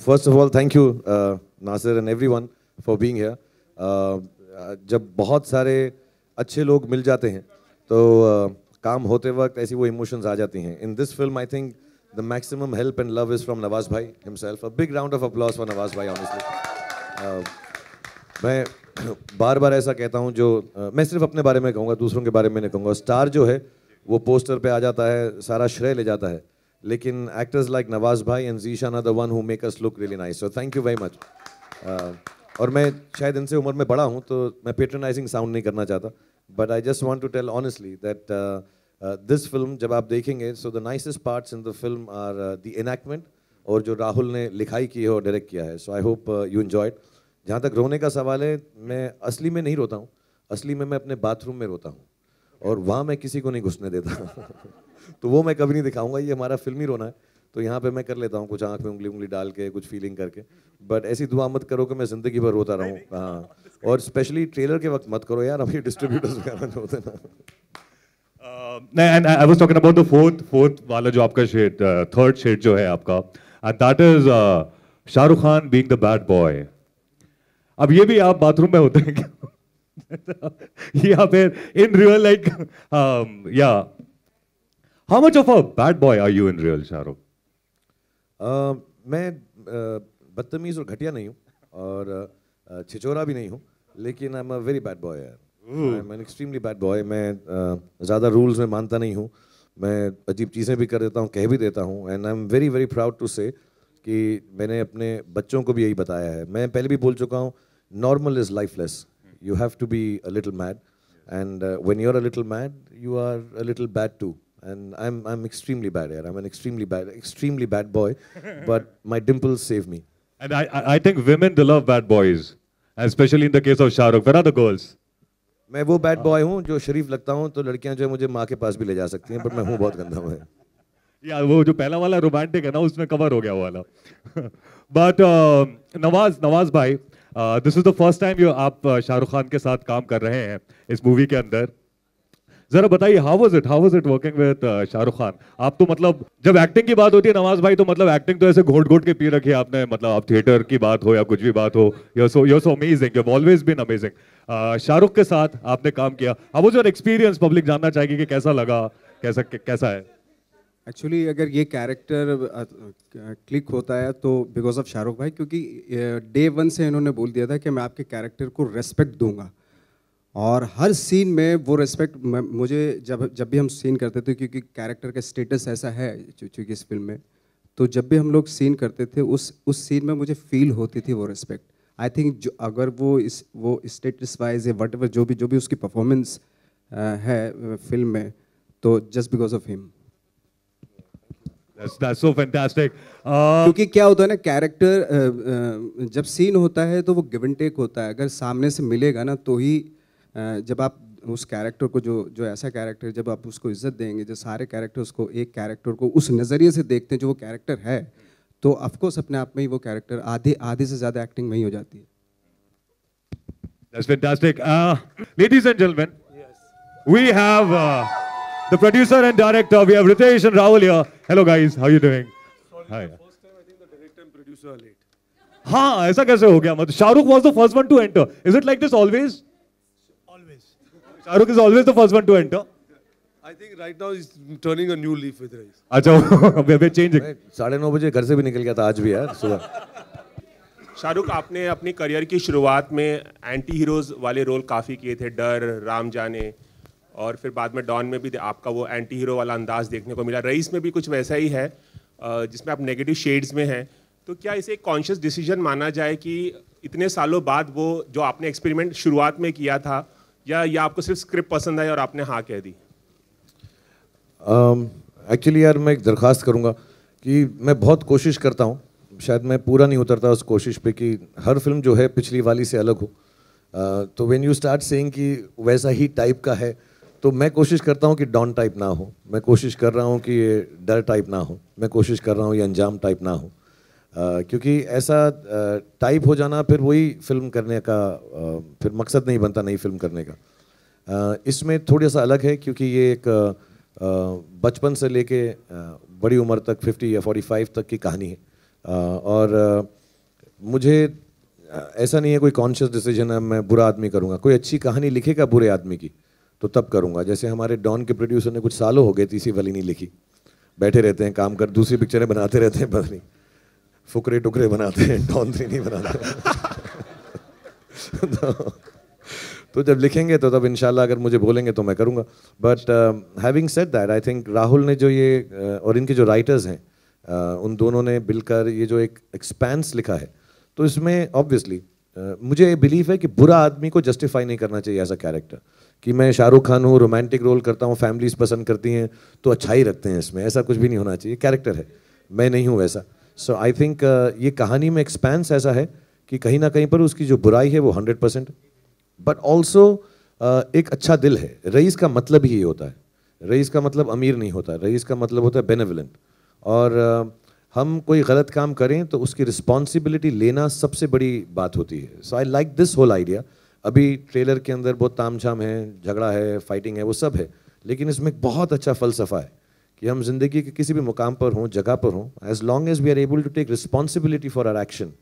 First of all, thank you, Nasir and everyone for being here. जब बहुत सारे अच्छे लोग मिल जाते हैं तो काम होते वक्त ऐसी वो इमोशंस आ जाती हैं. In this film, I think the maximum help and love is from Nawaz bhai himself. A big round of applause for Nawaz bhai, honestly. मैं बार बार ऐसा कहता हूँ जो मैं सिर्फ अपने बारे में कहूँगा, दूसरों के बारे में नहीं कहूँगा. स्टार जो है वो पोस्टर पे आ जाता है, सारा श्रेय ले जाता है, लेकिन एक्टर्स लाइक नवाज भाई and Zeeshan are the one who make us look really nice. So thank you very much. और मैं शायद इनसे उम्र में बड़ा हूँ तो मैं पेट्रोनाइजिंग साउंड नहीं करना चाहता, but I just want to tell honestly that this film जब आप देखेंगे, so the nicest parts in the film are the enactment और जो राहुल ने लिखाई की है और डायरेक्ट किया है. So I hope you enjoyed. जहाँ तक रोने का सवाल है, मैं असली में नहीं रोता हूँ. असली में मैं अपने बाथरूम में रोता हूँ और वहाँ मैं किसी को नहीं घुसने देता. तो वो मैं कभी नहीं दिखाऊंगा. ये हमारा फिल्मी रोना है, तो यहाँ पे मैं कर लेता हूँ कुछ आँख में उंगली डाल के, कुछ फीलिंग करके. बट ऐसी दुआ मत करो कि मैं ज़िंदगी भर रोता रहूँ. हाँ, और स्पेशली ट्रेलर के वक्त मत करो यार, हम ये डिस्ट्रीब्यूटर्स वगैरह जो होते हैं ना. And I was talking about the fourth वाला जो आपका शेड, third शेड जो है आपका, and that is Shahrukh Khan being the bad boy. अब ये भी आप बाथरूम में होते हैं क्या? या फिर in real like yeah. How much of a bad boy are you in real, Shahrukh? मैं बदतमीज और घटिया नहीं हूँ और छिचोरा भी नहीं हूँ, लेकिन I am a very bad boy यार. I am an extremely bad boy. मैं ज़्यादा रूल्स में मानता नहीं हूँ. मैं अजीब चीज़ें भी कर देता हूँ, कह भी देता हूँ. And I am very very proud to say कि मैंने अपने बच्चों को भी यही बताया है. मैं पहले भी बोल चुका हूँ, normal is lifeless. You have to be a little mad, and when you are a little mad you are a little bad too. And I'm extremely bad here. I'm an extremely bad boy, but my dimples save me. And I think women they love bad boys, especially in the case of Shahrukh. Where are the girls? मैं वो bad boy हूँ जो शरीफ लगता हूँ, तो लड़कियाँ जो है मुझे माँ के पास भी ले जा सकती हैं, बट मैं हूँ बहुत गंदा हूँ. यार वो जो पहला वाला रोमांटिक है ना, उसमें कवर हो गया वो वाला. बट नवाज भाई, this is the first time आप शाहरुख खान के साथ काम कर रहे हैं इस मूवी के अंदर. जरा बताइए, how was it working with Shahrukh Khan? आप तो मतलब जब एक्टिंग की बात होती है नवाज भाई, तो मतलब एक्टिंग तो ऐसे घोट के पी रखी है आपने. मतलब आप थिएटर की बात हो या कुछ भी बात हो, you are so amazing, you have always been amazing. Shahrukh के साथ आपने काम किया, how was your experience? Public जानना चाहेगी कि कैसा लगा, कैसा है. एक्चुअली अगर ये कैरेक्टर क्लिक होता है तो बिकॉज ऑफ शाहरुख भाई, क्योंकि डे वन से इन्होंने बोल दिया था कि मैं आपके कैरेक्टर को रेस्पेक्ट दूंगा, और हर सीन में वो रेस्पेक्ट मुझे जब भी हम सीन करते थे, क्योंकि कैरेक्टर का स्टेटस ऐसा है चूँकि इस फिल्म में, तो जब भी हम लोग सीन करते थे उस सीन में मुझे फील होती थी वो रेस्पेक्ट. आई थिंक जो अगर वो स्टेटस वाइज या वट एवर जो भी उसकी परफॉर्मेंस है फिल्म में, तो just because of him. That's so fantastic. क्योंकि क्या होता है ना, कैरेक्टर जब सीन होता है तो वो गिव एंड टेक होता है. अगर सामने से मिलेगा ना तो ही जब आप उस कैरेक्टर को जो ऐसा कैरेक्टर, जब आप उसको इज्जत देंगे, जो सारे कैरेक्टर्स को एक कैरेक्टर को उस नज़रिए से देखते हैं जो वो कैरेक्टर है, तो ऑफकोर्स अपने आप में ही वो कैरेक्टर आधे से ज़्यादा एक्टिंग में ही हो जाती है. That's fantastic. Ladies and gentlemen, we have the producer and director. We have Ritesh and Rahul here. Hello guys, how are you doing? Hi. First time I think the director and producer are late. हाँ, ऐसा कैसे हो गया? मतलब Shahrukh was the first one to enter. Is it like this always? Shahrukh is always the first one to enter. I think right now he's turning a new leaf with Rais. अच्छा, we're changing. 9:30 बजे घर से भी निकल गया था आज भी यार सुबह. शाहरुख, आपने अपनी करियर की शुरुआत में एंटी हीरोज वाले रोल काफ़ी किए थे, डर, राम जाने, और फिर बाद में डॉन में भी आपका वो एंटी हीरो वाला अंदाज देखने को मिला. रईस में भी कुछ वैसा ही है जिसमें आप नेगेटिव शेड्स में हैं. तो क्या इसे एक कॉन्शियस डिसीजन माना जाए कि इतने सालों बाद वो जो आपने एक्सपेरिमेंट शुरुआत में किया था, या आपको सिर्फ स्क्रिप्ट पसंद आई और आपने हाँ कह दी? एक्चुअली यार मैं एक दरख्वास्त करूँगा कि मैं बहुत कोशिश करता हूँ, शायद मैं पूरा नहीं उतरता उस कोशिश पे, कि हर फिल्म जो है पिछली वाली से अलग हो. तो व्हेन यू स्टार्ट सेइंग कि वैसा ही टाइप का है, तो मैं कोशिश करता हूँ कि डॉन टाइप ना हो, मैं कोशिश कर रहा हूँ कि ये डर टाइप ना हो, मैं कोशिश कर रहा हूँ ये अंजाम टाइप ना हो. क्योंकि ऐसा टाइप हो जाना फिर वही फिल्म करने का फिर मकसद नहीं बनता नई फिल्म करने का. इसमें थोड़ा सा अलग है, क्योंकि ये एक बचपन से लेके बड़ी उम्र तक 50 या 45 तक की कहानी है. और मुझे ऐसा नहीं है कोई कॉन्शियस डिसीजन है मैं बुरा आदमी करूँगा, कोई अच्छी कहानी लिखेगा बुरे आदमी की तो तब करूँगा। जैसे हमारे डॉन के प्रोड्यूसर ने कुछ सालों हो गए तीसरी वाली नहीं लिखी, बैठे रहते हैं काम कर, दूसरी पिक्चरें बनाते रहते हैं, पता नहीं फुकरे टुकरे बनाते हैं, डॉन 3 नहीं बनाते। तो जब लिखेंगे तो तब इंशाल्लाह अगर मुझे बोलेंगे तो मैं करूँगा। But having said that I think Rahul ने जो ये और इनके जो राइटर्स हैं उन दोनों ने मिलकर ये जो एक एक्सपेंस लिखा है, तो इसमें ऑब्वियसली मुझे बिलीव है कि बुरा आदमी को जस्टिफाई नहीं करना चाहिए एज अ कैरेक्टर, कि मैं शाहरुख खान हूँ, रोमांटिक रोल करता हूँ, फैमिलीज पसंद करती हैं तो अच्छा ही रखते हैं इसमें, ऐसा कुछ भी नहीं होना चाहिए। कैरेक्टर है, मैं नहीं हूँ वैसा। सो आई थिंक ये कहानी में एक्सपेंस ऐसा है कि कहीं ना कहीं पर उसकी जो बुराई है वो 100%, बट ऑल्सो एक अच्छा दिल है। रईस का मतलब ही ये होता है, रईस का मतलब अमीर नहीं होता, रईस का मतलब होता है बेनेवलेंट। और हम कोई गलत काम करें तो उसकी रिस्पॉन्सिबिलिटी लेना सबसे बड़ी बात होती है। So I like this whole idea. अभी ट्रेलर के अंदर बहुत तामझाम है, झगड़ा है, फाइटिंग है, वो सब है, लेकिन इसमें एक बहुत अच्छा फ़लसफ़ा है कि हम जिंदगी के किसी भी मुकाम पर हों, जगह पर हों, as long as we are able to take responsibility for our action,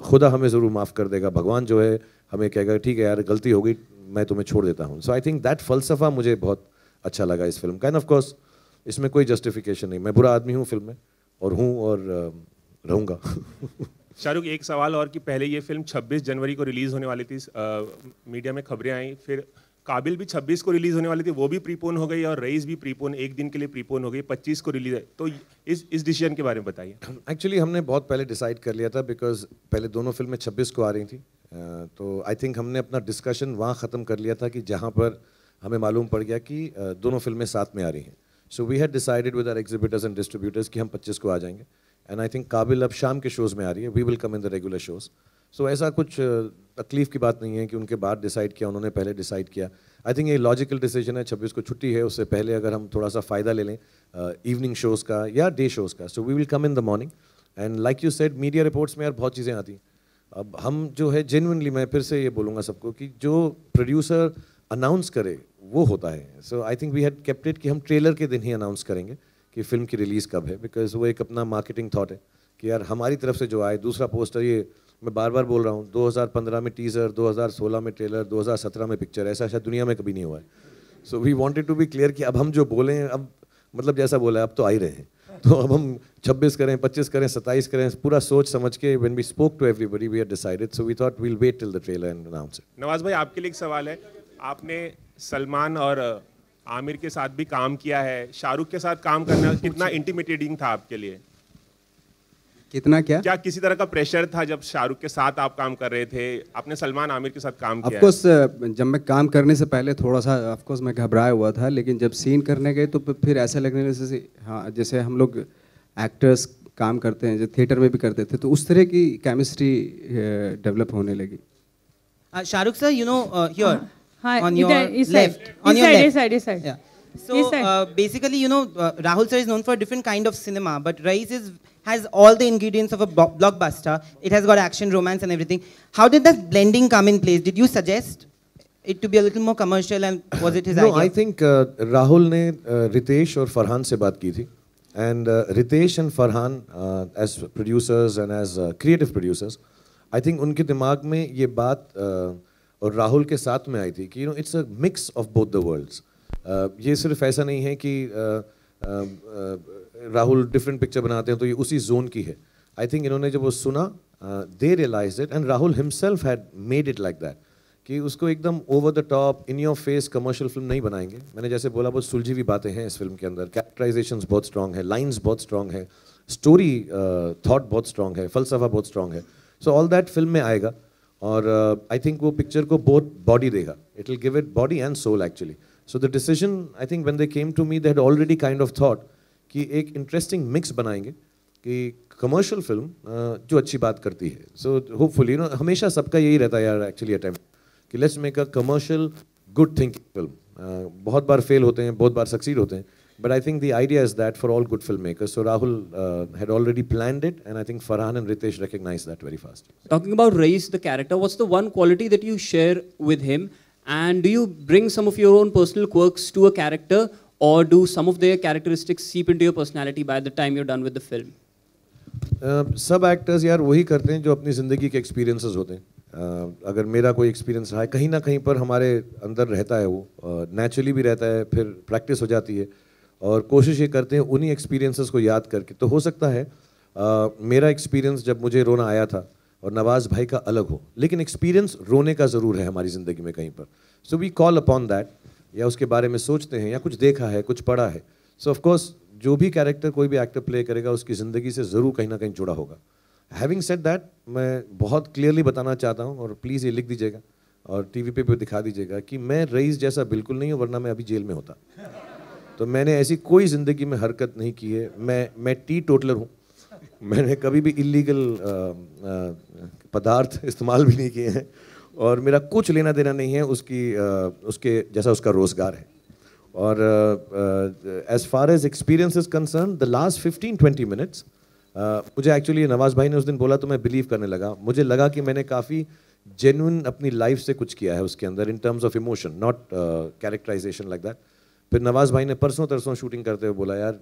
खुदा हमें ज़रूर माफ़ कर देगा। भगवान जो है हमें कहेगा ठीक है यार गलती हो गई, मैं तुम्हें छोड़ देता हूँ। सो आई थिंक दैट फ़लसफ़ा मुझे बहुत अच्छा लगा इस फिल्म का। एंड ऑफ कोर्स इसमें कोई जस्टिफिकेशन नहीं, मैं बुरा आदमी हूँ फिल्म में और हूँ और रहूँगा। शाहरुख, एक सवाल और कि पहले ये फिल्म 26 जनवरी को रिलीज़ होने वाली थी, मीडिया में खबरें आई, फिर काबिल भी 26 को रिलीज़ होने वाली थी, वो भी प्रीपोन हो गई, और रईस भी प्रीपोन एक दिन के लिए प्रीपोन हो गई, 25 को रिलीज़ है। तो इस डिसीजन के बारे में बताइए। एक्चुअली हमने बहुत पहले डिसाइड कर लिया था, बिकॉज पहले दोनों फिल्में 26 को आ रही थी, तो आई थिंक हमने अपना डिस्कशन वहाँ ख़त्म कर लिया था कि जहाँ पर हमें मालूम पड़ गया कि दोनों फिल्में साथ में आ रही हैं। So we had decided with our exhibitors and distributors कि हम 25 को आ जाएंगे। एंड आई थिंक काबिल अब शाम के शोज़ में आ रही है, we will come in the regular shows. So ऐसा कुछ तकलीफ की बात नहीं है कि उनके बाद डिसाइड किया, उन्होंने पहले डिसाइड किया। आई थिंक ये लॉजिकल डिसीजन है। 26 को छुट्टी है, उससे पहले अगर हम थोड़ा सा फ़ायदा ले लें इवनिंग शोज़ का या डे शोज़ का, so we will come in the morning. And like you said, media reports में यार बहुत चीज़ें आती हैं। अब हम जो है जेन्युइनली, मैं फिर से ये बोलूँगा सबको कि जो प्रोड्यूसर अनाउंस करे वो होता है। So I think we had kept it कि हम ट्रेलर के दिन ही अनाउंस करेंगे कि फिल्म की रिलीज़ कब है, बिकॉज वो एक अपना मार्केटिंग थॉट है कि यार हमारी तरफ से जो आए। दूसरा पोस्टर, ये मैं बार बार बोल रहा हूँ, 2015 में टीज़र, 2016 में ट्रेलर, 2017 में पिक्चर, ऐसा शायद दुनिया में कभी नहीं हुआ है। So we wanted to be clear कि अब हम जो बोलें, अब मतलब जैसा बोला है अब तो आ ही रहे हैं, तो अब हम 26 करें, 25 करें, 27 करें, पूरा सोच समझ के when we spoke to everybody we had decided, so we thought we will wait till the trailer and announce it. Nawaz भाई, आपके लिए एक सवाल है। आपने सलमान और आमिर के साथ भी काम किया है, शाहरुख के साथ काम करना कितना इंटिमिडेटिंग था आपके लिए? कितना क्या किसी तरह का प्रेशर था जब शाहरुख के साथ आप काम कर रहे थे? आपने सलमान आमिर के साथ काम किया है। ऑफकोर्स जब मैं काम करने से पहले थोड़ा सा ऑफकोर्स मैं घबराया हुआ था, लेकिन जब सीन करने गए तो फिर ऐसा लगने लगा जैसे हाँ, जैसे हम लोग एक्टर्स काम करते हैं, जो थिएटर में भी करते थे, तो उस तरह की केमिस्ट्री डेवलप होने लगी। Shahrukh sir, you know, here on your left, on your left. Side. Yeah. So basically, you know, Rahul sir is known for a different kind of cinema, but Rais has all the ingredients of a blockbuster. It has got action, romance, and everything. How did that blending come in place? Did you suggest it to be a little more commercial, and was it his idea? No, I think Rahul ने रितेश और फरहान से बात की थी, and Ritesh and Farhan as producers and as creative producers, I think उनके दिमाग में ये बात और राहुल के साथ में आई थी कि you know it's a mix of both the worlds. ये सिर्फ ऐसा नहीं है कि राहुल डिफरेंट पिक्चर बनाते हैं तो ये उसी जोन की है। आई थिंक इन्होंने जब वो सुना, they realise it, and Rahul himself had made it like that कि उसको एकदम over the top in your face commercial film नहीं बनाएंगे। मैंने जैसे बोला, बहुत सुलझी हुई बातें हैं इस फिल्म के अंदर, कैरेक्टराइजेशंस बहुत स्ट्रॉन्ग है, लाइन्स बहुत स्ट्रॉन्ग है, स्टोरी थॉट बहुत स्ट्रॉन्ग है, फलसफा बहुत स्ट्रॉन्ग है। सो ऑल दैट फिल्म में आएगा और आई थिंक वो पिक्चर को बहुत बॉडी देगा, it will give it body and soul actually. So the decision, I think when they came to me, they had already kind of thought कि एक interesting mix बनाएंगे कि कमर्शियल फिल्म जो अच्छी बात करती है। सो होपफुली नो, हमेशा सबका यही रहता है यार एक्चुअली अटेम्प्ट कि let's make a commercial good thinking film. बहुत बार फेल होते हैं, बहुत बार सक्सीड होते हैं, but I think the idea is that for all good filmmakers. So Rahul had already planned it, and I think Farhan and Ritesh recognized that very fast. Talking about Rais, the character, what's the one quality that you share with him? And do you bring some of your own personal quirks to a character, or do some of their characteristics seep into your personality by the time you're done with the film? सब actors यार वही करते हैं जो अपनी ज़िंदगी के experiences होते हैं। अगर मेरा कोई एक्सपीरियंस रहा है कहीं ना कहीं पर हमारे अंदर रहता है, वो नेचुरली भी रहता है, फिर प्रैक्टिस हो जाती है और कोशिश ये करते हैं उन्हीं एक्सपीरियंसेस को याद करके। तो हो सकता है मेरा एक्सपीरियंस जब मुझे रोना आया था और नवाज़ भाई का अलग हो, लेकिन एक्सपीरियंस रोने का ज़रूर है हमारी ज़िंदगी में कहीं पर। So we call upon that, या उसके बारे में सोचते हैं या कुछ देखा है, कुछ पढ़ा है। सो ऑफ कोर्स जो भी कैरेक्टर कोई भी एक्टर प्ले करेगा उसकी ज़िंदगी से ज़रूर कहीं ना कहीं जुड़ा होगा। हैविंग सेड दैट, मैं बहुत क्लियरली बताना चाहता हूँ और प्लीज़ ये लिख दीजिएगा और टीवी पे भी दिखा दीजिएगा कि मैं रईस जैसा बिल्कुल नहीं हूँ, वरना मैं अभी जेल में होता। तो मैंने ऐसी कोई ज़िंदगी में हरकत नहीं की है। मैं टी टोटलर हूँ। मैंने कभी भी इलीगल पदार्थ इस्तेमाल भी नहीं किए हैं और मेरा कुछ लेना देना नहीं है उसके जैसा उसका रोज़गार है। और as far as experience is concern, the last 15-20 minutes मुझे एक्चुअली नवाज़ भाई ने उस दिन बोला तो मैं बिलीव करने लगा। मुझे लगा कि मैंने काफ़ी जेन्युइन अपनी लाइफ से कुछ किया है उसके अंदर, in terms of emotion, not characterisation like that. फिर नवाज़ भाई ने परसों तरसों शूटिंग करते हुए बोला, यार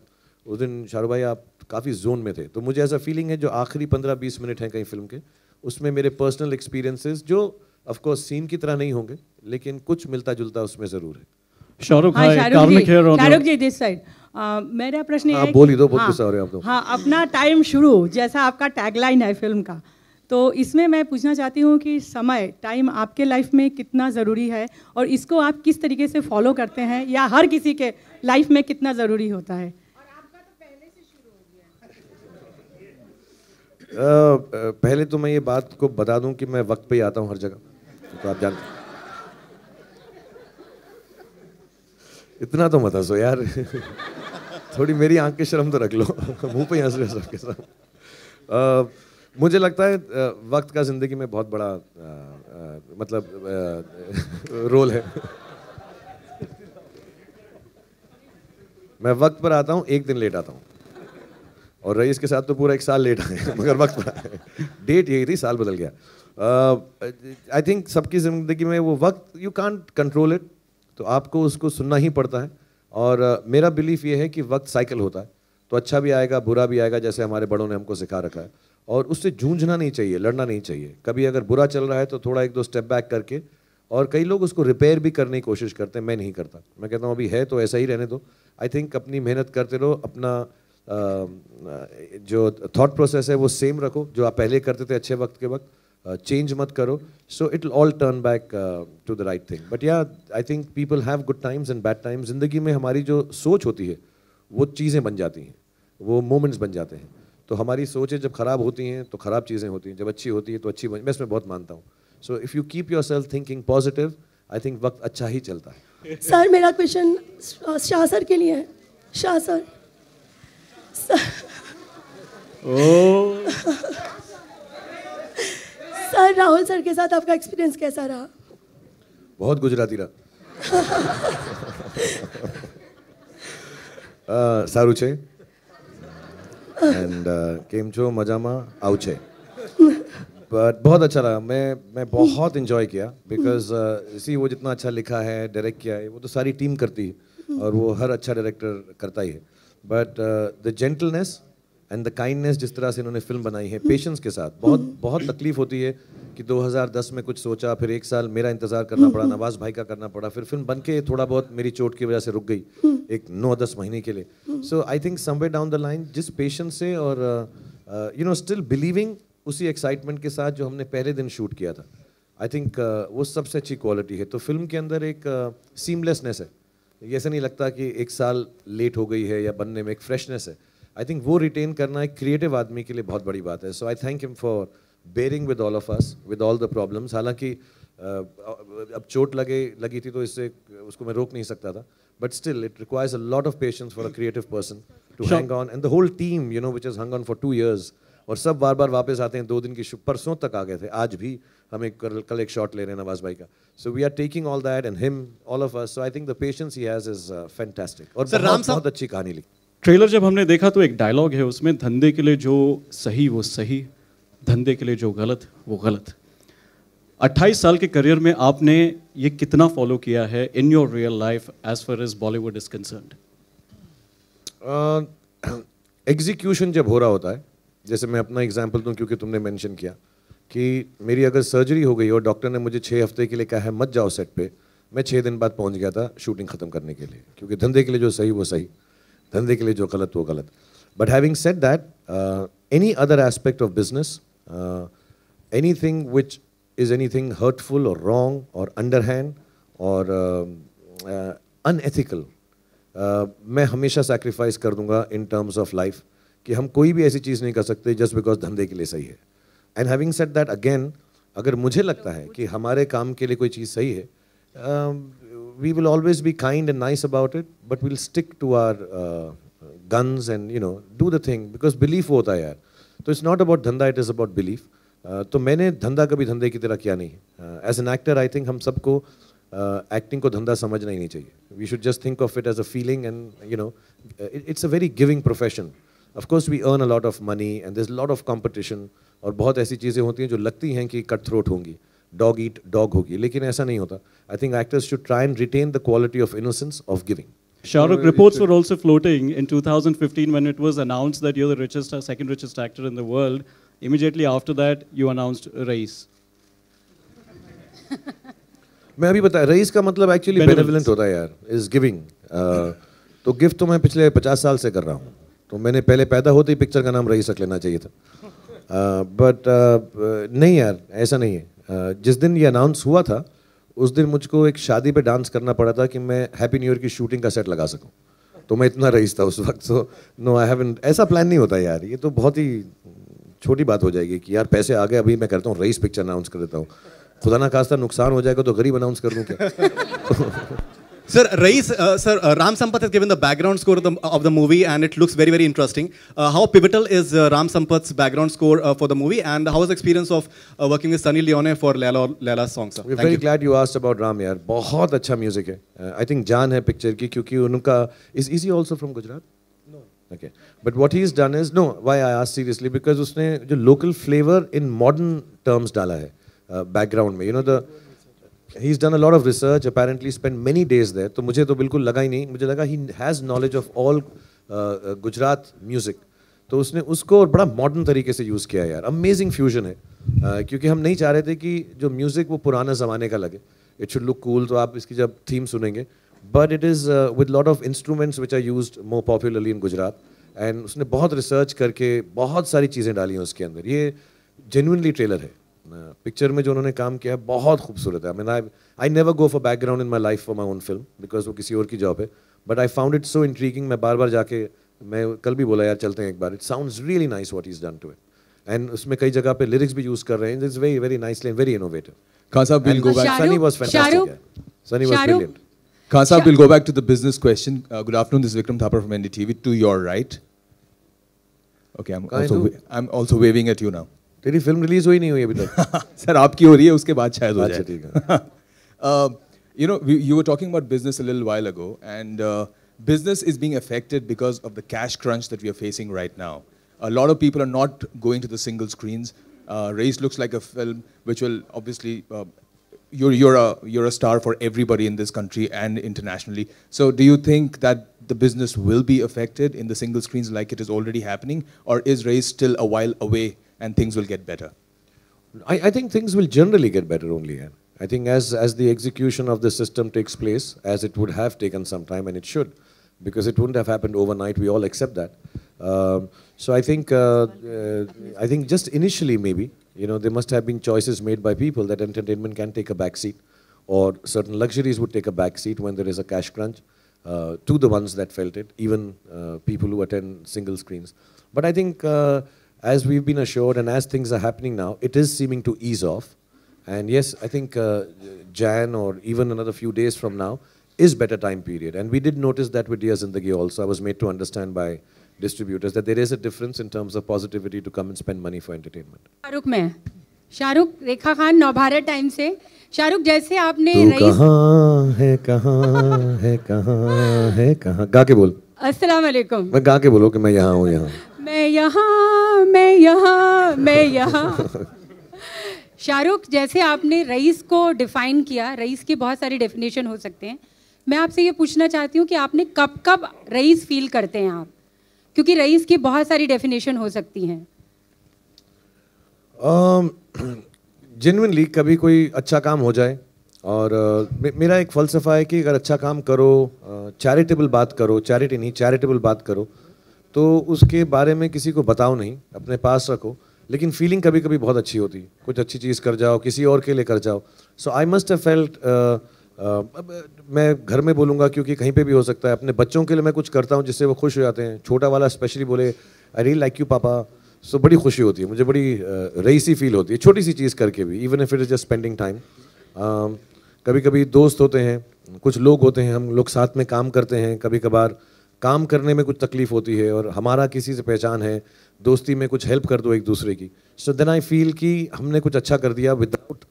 उस दिन शाहरुख भाई आप काफ़ी जोन में थे। तो मुझे ऐसा फीलिंग है जो आखिरी 15-20 मिनट हैं कहीं फिल्म के, उसमें मेरे पर्सनल एक्सपीरियंसेस जो ऑफकोर्स सीन की तरह नहीं होंगे लेकिन कुछ मिलता जुलता उसमें ज़रूर है। शाहरुख भाई, शाहरुख जी दिस साइड। मेरा प्रश्न है, बोली दो, बहुत गुस्सा हो रहे हैं आप तो। हाँ, अपना टाइम शुरू, जैसा आपका टैगलाइन है फिल्म का, तो इसमें मैं पूछना चाहती हूँ कि समय, टाइम आपके लाइफ में कितना ज़रूरी है और इसको आप किस तरीके से फॉलो करते हैं, या हर किसी के लाइफ में कितना ज़रूरी होता है? पहले तो मैं ये बात को बता दूं कि मैं वक्त पे ही आता हूं हर जगह, तो आप जानते हैं। इतना तो मत हंसो यार। थोड़ी मेरी आंख की शर्म तो रख लो। मुंह पे हंस रहे हो सबके साथ। मुझे लगता है वक्त का जिंदगी में बहुत बड़ा रोल है। मैं वक्त पर आता हूं, एक दिन लेट आता हूं, और रईस के साथ तो पूरा 1 साल लेट आए, मगर वक्त पर आए। डेट यही थी, साल बदल गया। आई थिंक सबकी ज़िंदगी में वो वक्त, यू कांट कंट्रोल इट, तो आपको उसको सुनना ही पड़ता है। और मेरा बिलीफ ये है कि वक्त साइकिल होता है, तो अच्छा भी आएगा, बुरा भी आएगा, जैसे हमारे बड़ों ने हमको सिखा रखा है। और उससे जूझना नहीं चाहिए, लड़ना नहीं चाहिए। कभी अगर बुरा चल रहा है तो थोड़ा 1-2 स्टेप बैक करके, और कई लोग उसको रिपेयर भी करने की कोशिश करते हैं, मैं नहीं करता। मैं कहता हूँ अभी है तो ऐसा ही रहने दो। आई थिंक अपनी मेहनत करते रहो, अपना जो थॉट प्रोसेस है वो सेम रखो, जो आप पहले करते थे अच्छे वक्त के वक्त, चेंज मत करो। So it will all turn back to the right thing. But yeah I think people have good times and bad times. ज़िंदगी में हमारी जो सोच होती है वो चीज़ें बन जाती हैं, वो मोमेंट्स बन जाते हैं। तो हमारी सोचें जब ख़राब होती हैं तो ख़राब चीज़ें होती हैं, जब अच्छी होती है तो अच्छी मैं इसमें बहुत मानता हूँ। So if you keep your self thinking positive, I think वक्त अच्छा ही चलता है। सर, मेरा क्वेश्चन शाह सर के लिए है। Shah sir, sir Rahul sir के साथ आपका एक्सपीरियंस कैसा रहा? बहुत गुजराती रहा। सारू छे एंड केम छो, मजामा आउ छे। बट बहुत अच्छा रहा। मैं बहुत इन्जॉय किया, बिकॉज सी वो जितना अच्छा लिखा है, डायरेक्ट किया है, वो तो सारी टीम करती है और वो हर अच्छा डायरेक्टर करता ही है। But the gentleness and the kindness, जिस तरह से इन्होंने फिल्म बनाई है, पेशेंस के साथ, बहुत तकलीफ होती है कि 2010 में कुछ सोचा, फिर 1 साल मेरा इंतज़ार करना पड़ा, नवाज़ भाई का करना पड़ा, फिर फिल्म बन के थोड़ा बहुत मेरी चोट की वजह से रुक गई एक 9-10 महीने के लिए। So I think somewhere down the line, जिस पेशेंस से और यू नो स्टिल बिलीविंग, उसी एक्साइटमेंट के साथ जो हमने पहले दिन शूट किया था, आई थिंक वो सबसे अच्छी क्वालिटी है। तो फिल्म के अंदर एक सीमलेसनेस है, ये ऐसा नहीं लगता कि 1 साल लेट हो गई है, या बनने में एक फ्रेशनेस है। आई थिंक वो रिटेन करना एक क्रिएटिव आदमी के लिए बहुत बड़ी बात है। So I thank him for bearing with all of us, with all the problems. हालांकि अब चोट लगी थी तो इससे उसको मैं रोक नहीं सकता था, but still it requires a lot of patience for a creative person to hang on, and the whole team you know which is hung on for 2 years, और सब बार बार वापस आते हैं। 2 दिन की परसों तक आ गए थे, आज भी हम कल एक शॉट ले रहे हैं नवाज भाई का। So we are taking all that and him, all of us. So I think the patience he has is fantastic, और बहुत अच्छी कहानी लिखी। ट्रेलर जब हमने देखा तो एक डायलॉग है उसमें, धंधे के लिए जो सही वो सही, धंधे के लिए जो गलत वो गलत। 28 साल के करियर में आपने ये कितना फॉलो किया है in your real life as far as Bollywood is concerned? Execution जब हो रहा होता है जैसे मैं अपना एग्जांपल दूं क्योंकि तुमने मेंशन किया कि मेरी अगर सर्जरी हो गई और डॉक्टर ने मुझे 6 हफ्ते के लिए कहा है मत जाओ सेट पे, मैं 6 दिन बाद पहुंच गया था शूटिंग ख़त्म करने के लिए, क्योंकि धंधे के लिए जो सही वो सही, धंधे के लिए जो गलत वो गलत. But having said that, any other aspect of business, anything which is anything hurtful और रॉन्ग और अंडरहैंड और अनएथिकल, मैं हमेशा सैक्रिफाइस कर दूंगा इन टर्म्स ऑफ लाइफ, कि हम कोई भी ऐसी चीज़ नहीं कर सकते जस्ट बिकॉज धंधे के लिए सही है. And having said that again, अगर मुझे लगता है कि हमारे काम के लिए कोई चीज़ सही है, we will always be kind and nice about it, but we'll stick to our guns and do the thing because belief होता है यार. तो it's not about धंधा, it is about belief. तो मैंने धंधा कभी धंधे की तरह किया नहीं. As an actor, I think हम सबको एक्टिंग को धंधा समझना ही नहीं चाहिए. We should just think of it as a feeling and it's a very giving profession. Of course we earn a lot of money and there's a lot of competition और बहुत ऐसी चीज़ें होती हैं जो लगती हैं कि कट थ्रोट होंगी, डॉग ईट डॉग होगी, लेकिन ऐसा नहीं होता. I think actors should try and retain the quality of innocence of giving. Shah Rukh, reports were also floating in 2015 when it was announced that you're the second richest actor in the world. Immediately after that, you announced Raees. मैं अभी बता, rice का मतलब actually benevolent होता है यार, is giving. तो gift तो मैं पिछले 50 साल से कर रहा हूँ, तो मैंने पहले पैदा होते ही पिक्चर का नाम रईस रख लेना चाहिए था. बट नहीं यार, ऐसा नहीं है. जिस दिन ये अनाउंस हुआ था उस दिन मुझको एक शादी पे डांस करना पड़ा था कि मैं हैप्पी न्यू ईयर की शूटिंग का सेट लगा सकूं, तो मैं इतना रईस था उस वक्त. सो नो, आई हैवंट, ऐसा प्लान नहीं होता यार, ये तो बहुत ही छोटी बात हो जाएगी कि यार पैसे आ गए, अभी मैं करता हूँ रईस पिक्चर अनाउंस कर देता हूँ. खुदा ना खास्ता नुकसान हो जाएगा तो गरीब अनाउंस कर दूँ क्या? Sir, Raees, Ram Sampath has given the background score of the movie and it looks very, very interesting. How pivotal is Ram Sampath's background score for the movie, and how was the experience of working with Sunny Leone for Laila's song, sir? We're very glad you asked about Ram यार, बहुत अच्छा music है. I think जान है picture की, क्योंकि उनका is he also from Gujarat? No. Okay. But what he's done is, no, why I asked seriously, because उसने जो local flavor in modern terms डाला है background में, he's done a lot of research, apparently spent many days there. तो मुझे तो बिल्कुल लगा ही नहीं, मुझे लगा he has knowledge of all Gujarat music. तो उसने उसको बड़ा मॉडर्न तरीके से यूज़ किया यार. अमेजिंग फ्यूजन है, क्योंकि हम नहीं चाह रहे थे कि जो म्यूज़िक वो पुराने ज़माने का लगे. It should look cool. तो आप इसकी जब थीम सुनेंगे, but it is with lot of instruments which are used more popularly in Gujarat. And उसने बहुत रिसर्च करके बहुत सारी चीज़ें डाली हैं उसके अंदर. ये जेन्युइनली ट्रेलर है. पिक्चर में जो उन्होंने काम किया है बहुत खूबसूरत है. I never go for background in my life for my own film, because वो किसी और की जॉब है. But I found it so intriguing. मैं बार बार जाके, मैं कल भी बोला यार चलते हैं एक बार. It sounds really nice what he is done to it. And उसमें कई जगह पे लिरिक्स भी यूज कर रहे हैं. It's very very nicely and very innovative. Khan Saab, we'll go back. Sunny was fantastic. Sunny was brilliant. Khan Saab, we'll go back to the business question. Good afternoon, this is Vikram Thapar from NDTV. To your right. Okay, I'm also waving at you now. तेरी film release हुई नहीं हुई अभी तक. Sir आपकी हो रही है, उसके बाद शायद हो जाए. अच्छा ठीक है. You were talking about business a little while ago, and business is being affected because of the cash crunch that we are facing right now. A lot of people are not going to the single screens. Raees looks like a film which will obviously, you're a star for everybody in this country and internationally. So do you think that the business will be affected in the single screens like it is already happening, or is Raees still a while away and things will get better? I think things will generally get better only. I think as the execution of the system takes place, as it would have taken some time, and it should, because it wouldn't have happened overnight. We all accept that. So I think just initially maybe, there must have been choices made by people that entertainment can take a back seat, or certain luxuries would take a back seat when there is a cash crunch to the ones that felt it, even people who attend single screens. But I think as we've been assured and as things are happening now, it is seeming to ease off. And yes, I think Jan or even another few days from now is better time period. And we did notice that with Diya Zindagi also. I was made to understand by distributors that there is a difference in terms of positivity to come and spend money for entertainment. Shahrukh, Rekha Khan, Navbharat time से. शाहरुख, जैसे आपने कहाँ है गा के बोल. अस्सलाम वालेकुम. मैं गा के बोलो कि मैं यहाँ हूँ. यहाँ मैं यहाँ. शाहरुख, जैसे आपने रईस को डिफाइन किया, रईस की बहुत सारी डेफिनेशन हो सकते हैं. मैं आपसे ये पूछना चाहती हूँ कि आपने कब रईस फील करते हैं आप, क्योंकि रईस की बहुत सारी डेफिनेशन हो सकती हैं. जेन्युइनली कभी कोई अच्छा काम हो जाए और मेरा एक फ़लसफ़ा है कि अगर अच्छा काम करो, चैरिटेबल बात करो, चैरिटी नहीं चैरिटेबल बात करो, तो उसके बारे में किसी को बताओ नहीं, अपने पास रखो, लेकिन फीलिंग कभी कभी बहुत अच्छी होती है। कुछ अच्छी चीज़ कर जाओ, किसी और के लिए कर जाओ। सो आई मस्ट हैव फेल्ट, मैं घर में बोलूँगा क्योंकि कहीं पे भी हो सकता है, अपने बच्चों के लिए मैं कुछ करता हूँ जिससे वो खुश हो जाते हैं। छोटा वाला स्पेशली बोले आई रियली लाइक यू पापा, सो बड़ी खुशी होती है मुझे, बड़ी रईसी फील होती है छोटी सी चीज़ करके भी, even if it is just spending time. कभी कभी दोस्त होते हैं, कुछ लोग होते हैं, हम लोग साथ में काम करते हैं, कभी कभार काम करने में कुछ तकलीफ होती है और हमारा किसी से पहचान है, दोस्ती में कुछ हेल्प कर दो एक दूसरे की। सो देन आई फील कि हमने कुछ अच्छा कर दिया विदाउट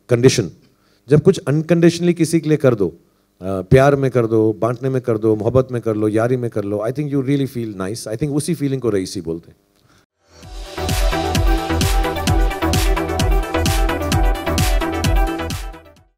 कंडीशन। जब कुछ अनकंडीशनली किसी के लिए कर दो, प्यार में कर दो, बांटने में कर दो, मोहब्बत में कर लो, यारी में कर लो, I think you really feel nice. I think उसी फीलिंग को रईसी बोलते हैं।